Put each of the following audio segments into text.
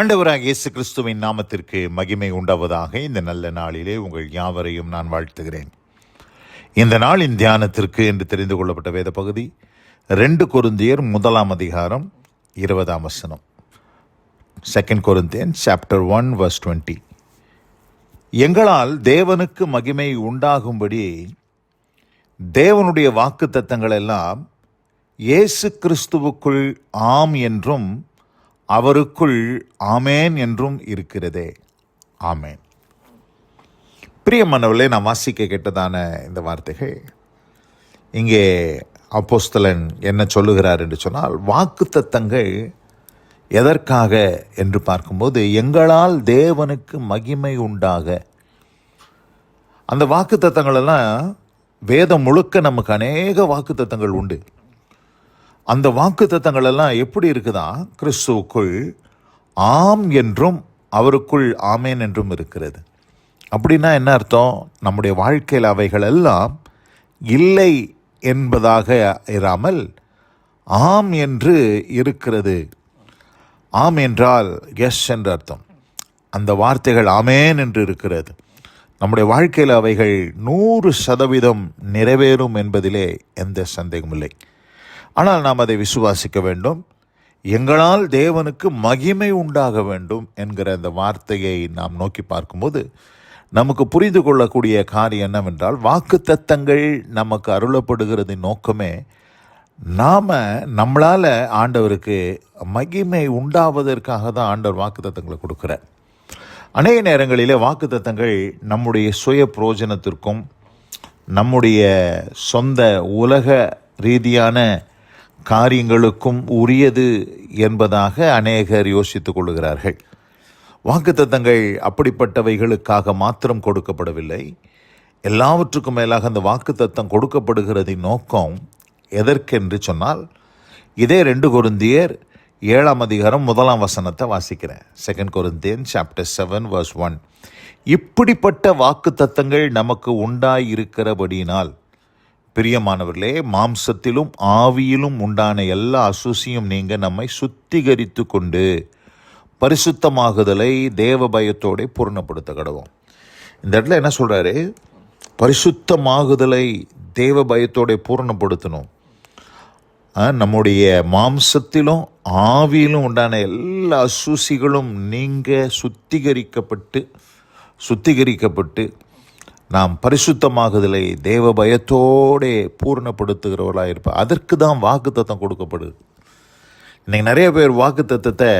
ஆண்டவராகிய இயேசு கிறிஸ்துவின் நாமத்திற்கு மகிமை உண்டாவதாக. இந்த நல்ல நாளிலே உங்கள் யாவரையும் நான் வாழ்த்துகிறேன். இந்த நாளின் தியானத்திற்கு என்று தெரிந்து கொள்ளப்பட்ட வேத பகுதி 2 கொரிந்தியர் 1 20 2 Corinthians chapter 1 verse 20. எங்களால் தேவனுக்கு மகிமை உண்டாகும்படி தேவனுடைய வாக்குத்தத்தங்கள் எல்லாம் இயேசு கிறிஸ்துவுக்குள் ஆம் என்றும் அவருக்குள் ஆமேன் என்றும் இருக்கிறதே. ஆமேன். பிரியமானவர்களே, நாம் வாசிக்க கேட்டதான இந்த வார்த்தைகள் இங்கே அப்போஸ்தலன் என்ன சொல்லுகிறார் என்று சொன்னால், வாக்குத்தத்தங்கள் எதற்காக என்று பார்க்கும்போது எங்களால் தேவனுக்கு மகிமை உண்டாக. அந்த வாக்குத்தத்தங்கள் எல்லாம் வேதம் முழுக்க நமக்கு அநேக வாக்குத்தத்தங்கள் உண்டு. அந்த வாக்குத்தத்தங்கள் எல்லாம் எப்படி இருக்குதா? கிறிஸ்துவுக்குள் ஆம் என்றும் அவருக்குள் ஆமேன் என்றும் இருக்கிறது. அப்படின்னா என்ன அர்த்தம்? நம்முடைய வாழ்க்கையில் அவைகள் எல்லாம் இல்லை என்பதாக இராமல் ஆம் என்று இருக்கிறது. ஆம் என்றால் எஸ் என்று அர்த்தம். அந்த வார்த்தைகள் ஆமேன் என்று இருக்கிறது. நம்முடைய வாழ்க்கையில் அவைகள் 100% நிறைவேறும் என்பதிலே எந்த சந்தேகமில்லை. ஆனால் நாம் அதை விசுவாசிக்க வேண்டும். எங்களால் தேவனுக்கு மகிமை உண்டாக வேண்டும் என்கிற அந்த வார்த்தையை நாம் நோக்கி பார்க்கும்போது நமக்கு புரிந்து கொள்ளக்கூடிய காரியம் என்னவென்றால், வாக்குத்தத்தங்கள் நமக்கு அருளப்படுகிறதின் நோக்கமே நம்மளால் ஆண்டவருக்கு மகிமை உண்டாவதற்காக தான் ஆண்டவர் வாக்குத்தத்தங்களை கொடுக்குறார். அநேக நேரங்களிலே வாக்குத்தத்தங்கள் நம்முடைய சுய பிரயோஜனத்திற்கும் நம்முடைய சொந்த உலக ரீதியான காரியங்களுக்கும் உரியது என்பதாக அநேகர் யோசித்துக் கொள்கிறார்கள். வாக்குத்தத்தங்கள் அப்படிப்பட்டவைகளுக்காக மாத்திரம் கொடுக்கப்படவில்லை. எல்லாவற்றுக்கும் மேலாக அந்த வாக்குத்தத்தம் கொடுக்கப்படுகிறதின் நோக்கம் எதற்கென்று சொன்னால், இதே 2 கொரிந்தியர் 7 1 வாசிக்கிறேன். 2 Corinthians chapter 7 verse 1. இப்படிப்பட்ட வாக்குத்தத்தங்கள் நமக்கு உண்டாயிருக்கிறபடியினால் பிரியமானவர்களே, மாம்சத்திலும் ஆவியிலும் உண்டான எல்லா அசுசியும் நீங்க நம்மை சுத்திகரித்து கொண்டு பரிசுத்தமாகுதலை தேவ பயத்தோட பூர்ணப்படுத்த கடவோம். இந்த இடத்துல என்ன சொல்றாரு? பரிசுத்தமாகுதலை தேவ பயத்தோட பூர்ணப்படுத்தணும். நம்முடைய மாம்சத்திலும் ஆவியிலும் உண்டான எல்லா அசுசிகளும் நீங்க சுத்திகரிக்கப்பட்டு நாம் பரிசுத்தமாகுதலை தேவ பயத்தோடு பூர்ணப்படுத்துகிறவர்களாக இருப்போம். அதற்கு தான் வாக்குத்தத்தம் கொடுக்கப்படுது. இன்றைக்கி நிறைய பேர் வாக்குத்தத்தத்தை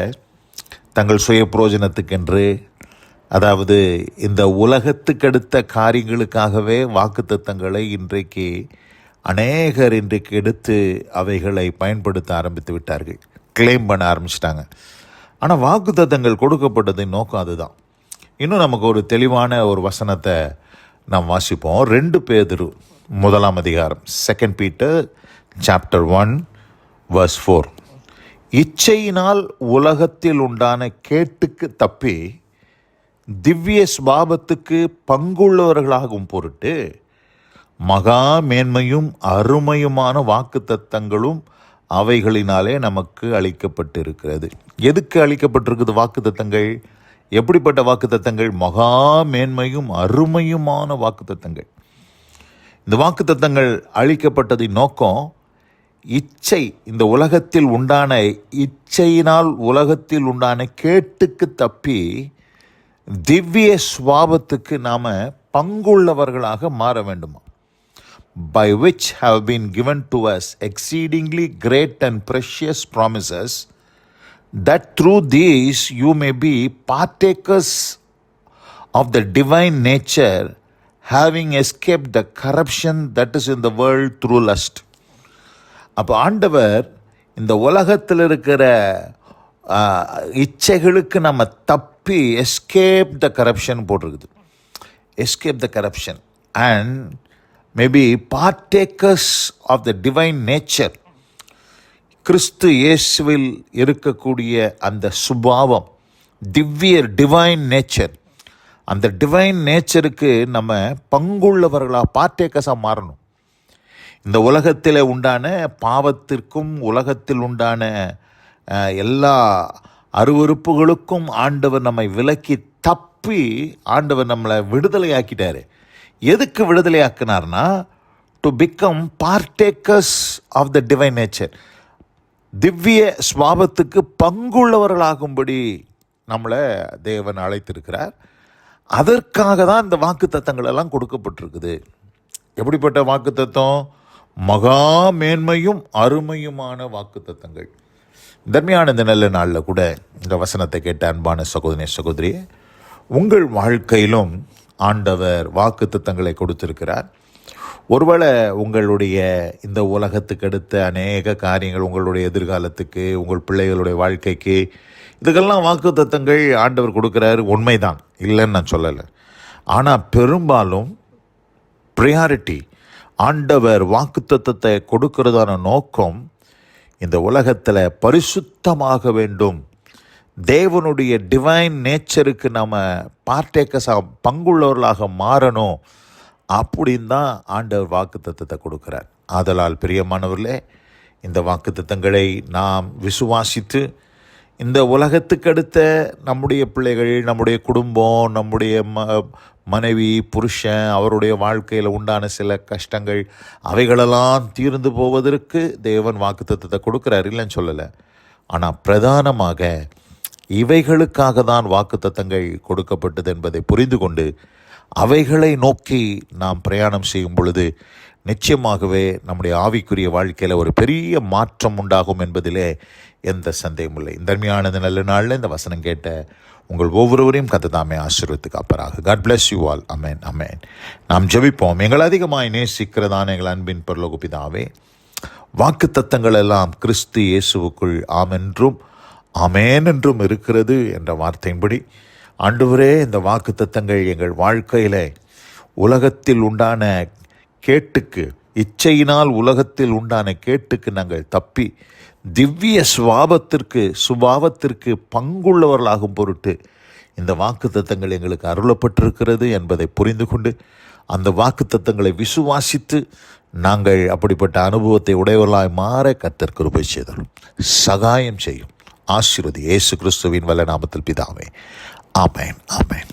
தங்கள் சுய பிரயோஜனத்துக்கென்று, அதாவது இந்த உலகத்துக்கடுத்த காரியங்களுக்காகவே வாக்குத்தத்தங்களை இன்றைக்கு அநேகர் எடுத்து அவைகளை பயன்படுத்த ஆரம்பித்து விட்டார்கள், கிளைம் பண்ண ஆரம்பிச்சிட்டாங்க. ஆனால் வாக்குத்தத்தங்கள் கொடுக்கப்பட்டதின் நோக்கம் அதுதான். இன்னும் நமக்கு ஒரு தெளிவான ஒரு வசனத்தை நாம் வாசிப்போம். 2 பேதுரு 1 2 Peter chapter 1 verse 4. இச்சையினால் உலகத்தில் உண்டான கேட்டுக்கு தப்பி திவ்ய ஸ்வாபத்துக்கு பங்குள்ளவர்களாகும் பொருட்டு மகா மேன்மையும் அருமையுமான வாக்குத்தத்தங்களும் அவைகளினாலே நமக்கு அளிக்கப்பட்டிருக்கிறது. எதுக்கு அளிக்கப்பட்டிருக்குது வாக்குத்தத்தங்கள்? எப்படிப்பட்ட வாக்குத்தத்தங்கள்? மகா மேன்மையும் அருமையுமான வாக்குத்தத்தங்கள். இந்த வாக்குத்தத்தங்கள் அளிக்கப்பட்டதின் நோக்கம் இச்சை, இந்த உலகத்தில் உண்டான இச்சையினால் உலகத்தில் உண்டான கேட்டுக்கு தப்பி திவ்ய ஸ்வாபத்துக்கு நாம் பங்குள்ளவர்களாக மாற வேண்டுமா? by which have been given to us exceedingly great and precious promises, that through these you may be partakers of the divine nature, having escaped the corruption that is in the world through lust. அப்போ ஆண்டவர் இந்த உலகத்தில் இருக்கிற இச்சைகளுக்கு நம்ம தப்பி escape the corruption போட்டிருக்குது. Escape the corruption and maybe partakers of the divine nature. கிறிஸ்து இயேசுவில் இருக்கக்கூடிய அந்த சுபாவம், டிவைன் நேச்சர், அந்த டிவைன் நேச்சருக்கு நம்ம பங்குள்ளவர்களாக பார்ட்டேக்கர்ஸாக மாறணும். இந்த உலகத்தில் உண்டான பாவத்திற்கும் உலகத்தில் உண்டான எல்லா அருவருப்புகளுக்கும் ஆண்டவர் நம்மை விலக்கி தப்பி ஆண்டவர் நம்மளை விடுதலையாக்கிட்டாரு. எதுக்கு விடுதலையாக்கினார்னா, to become partakers of the divine nature, திவ்ய சுவாபத்துக்கு பங்குள்ளவர்களாகும்படி நம்மளை தேவன் அழைத்திருக்கிறார். அதற்காக தான் இந்த வாக்கு தத்தங்கள் எல்லாம் கொடுக்கப்பட்டிருக்குது. எப்படிப்பட்ட வாக்கு தத்தம்? மகா மேன்மையும் அருமையுமான வாக்கு தத்தங்கள். தர்மையான இந்த நல்ல நாளில் கூட இந்த வசனத்தை கேட்ட அன்பான சகோதரி சகோதரியே, உங்கள் வாழ்க்கையிலும் ஆண்டவர் வாக்கு தத்தங்களை கொடுத்திருக்கிறார். ஒருவேளை உங்களுடைய இந்த உலகத்துக்கு அடுத்த அநேக காரியங்கள், உங்களுடைய எதிர்காலத்துக்கு, உங்கள் பிள்ளைகளுடைய வாழ்க்கைக்கு, இதுக்கெல்லாம் வாக்கு தத்தங்கள் ஆண்டவர் கொடுக்குறாரு. உண்மைதான், இல்லைன்னு நான் சொல்லலை. ஆனால் பெரும்பாலும் ப்ரையாரிட்டி, ஆண்டவர் வாக்கு தத்தத்தை கொடுக்கறதான நோக்கம் இந்த உலகத்தில் பரிசுத்தமாக வேண்டும், தேவனுடைய டிவைன் நேச்சருக்கு நம்ம பார்டேக்கர்ஸாக பங்குள்ளவர்களாக மாறணும் அப்படின்னு தான் ஆண்டவர் வாக்கு தத்தத்தை கொடுக்குறார். ஆதலால் பிரியமானவர்களே, இந்த வாக்கு தத்தங்களை நாம் விசுவாசித்து இந்த உலகத்துக்கு அடுத்த நம்முடைய பிள்ளைகள், நம்முடைய குடும்பம், நம்முடைய மனைவி, புருஷன், அவருடைய வாழ்க்கையில் உண்டான சில கஷ்டங்கள், அவைகளெல்லாம் தீர்ந்து போவதற்கு தேவன் வாக்கு தத்தத்தை கொடுக்குறார், இல்லைன்னு சொல்லலை. ஆனால் பிரதானமாக இவைகளுக்காக தான் வாக்கு தத்தங்கள் கொடுக்கப்பட்டது என்பதை புரிந்து கொண்டு அவைகளை நோக்கி நாம் பிரயாணம் செய்யும் பொழுது நிச்சயமாகவே நம்முடைய ஆவிக்குரிய வாழ்க்கையில் ஒரு பெரிய மாற்றம் உண்டாகும் என்பதிலே எந்த சந்தேகமும் இல்லை. இந்த அருமையானது நல்ல நாளில் இந்த வசனம் கேட்ட உங்கள் ஒவ்வொருவரையும் கர்த்தர் ஆசீர்வதித்து காப்பாராக. God bless you all. அமேன், அமேன். நாம் ஜெபிப்போம். எங்கள் அதிகமாய் நேசிக்கிறதான எங்கள் அன்பின் பரலோக பிதாவே, வாக்கு தத்தங்கள் எல்லாம் கிறிஸ்து இயேசுவுக்குள் ஆமென்றும் ஆமேன் என்றும் இருக்கிறது என்ற வார்த்தையின்படி ஆண்டவரே, இந்த வாக்கு தத்தங்கள் எங்கள் வாழ்க்கையில் உலகத்தில் உண்டான கேட்டுக்கு, இச்சையினால் உலகத்தில் உண்டான கேட்டுக்கு நாங்கள் தப்பி திவ்ய சுபாவத்திற்கு பங்குள்ளவர்களாகும் பொருட்டு இந்த வாக்கு தத்தங்கள் எங்களுக்கு அருளப்பட்டிருக்கிறது என்பதை புரிந்து கொண்டு அந்த வாக்கு தத்தங்களை விசுவாசித்து நாங்கள் அப்படிப்பட்ட அனுபவத்தை உடையவர்களாய் மாற கர்த்தர் கிருபை செய்தோம், சகாயம் செய்யும். ஆசீர்வதி. இயேசு கிறிஸ்துவின் வல்ல நாமத்தில் பிதாவே. ஆமென், ஆமென்.